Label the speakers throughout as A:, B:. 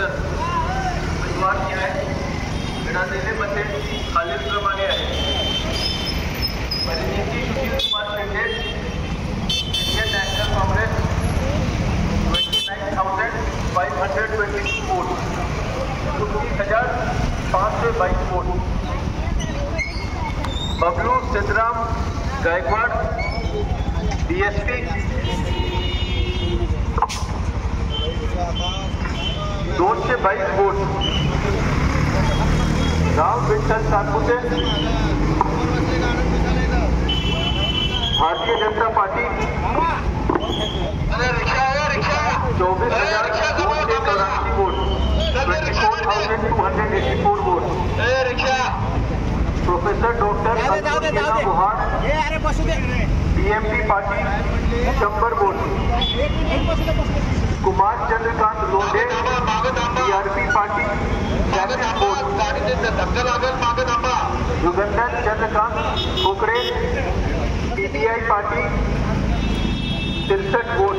A: अगोदर उमेदवार जे आहेत मिळालेले मते खालीलप्रमाणे आहेत. Praniti Sudhir Kumar Shinde, Indian national congress 29,522 vote, 29,522 vote. Bablu Siddharam Gaikwad BSP 222 vote. Ram Vitthal Satpute Bharatiya Janata party 24,284 vote, 24,284 vote. Professor doctor Guhar BMP party 100 vote. Kumar Chandrakant Londhe TRP party 33 vote. Yugandhar Chandrakant Khokade PTI party 63 vote.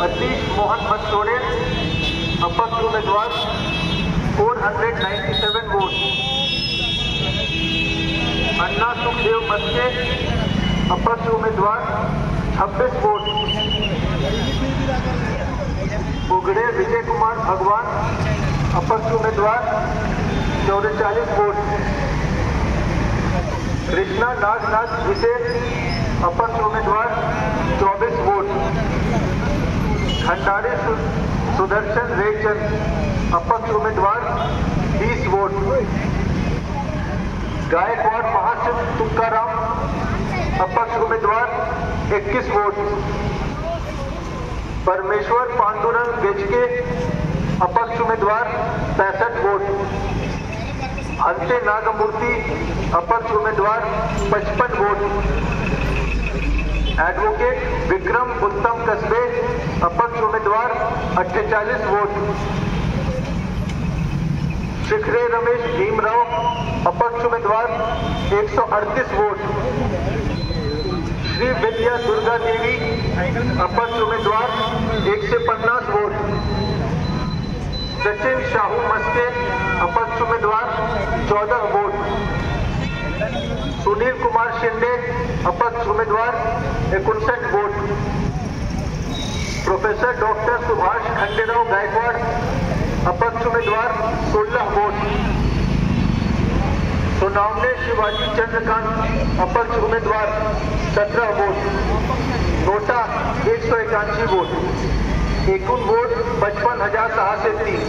A: Atish Mohan Mastode अपक्ष उम्मीदवार 497 वोट. अन्ना सुखदेव मस्के अपक्ष उम्मीदवार 26 वोट. उगड़े विजय कुमार भगवान अपक्ष उम्मीदवार 44 वोट. कृष्णा नागनाथ विशेष अपक्ष उम्मीदवार 24 वोट. खंडारी सुदर्शन रेचंद अपक्ष उम्मीदवार 20 वोट. गायकवाड़ महासिंह तुकाराम अपक्ष उम्मीदवार 21 वोट. परमेश्वर पांडुरंग गेजके अपक्ष उम्मीदवार 65 वोट. अंते नागमूर्ति अपक्ष उम्मीदवार 55 वोट. एडवोकेट विक्रम उत्तम कस्बे अपक्ष उम्मीदवार 48 वोट. शिखरे रमेश भीमराव अपक्ष उम्मीदवार 138 वोट. श्री विद्या दुर्गा देवी अपक्ष उम्मीदवार 150 वोट. सचिन शाहू मस्के अपक्ष उम्मीदवार 14 वोट. सुनील कुमार शिंदे अपक्ष उम्मीदवार 59 vote. Professor doctor Subhash Khanderao Gaikwad अपक्ष उम्मीदवार 16 वोट. सोनावणे शिवाजी चंद्रकांत अपक्ष उम्मीदवार 17 वोट. NOTA 181 vote. एकूण वोट 55,603.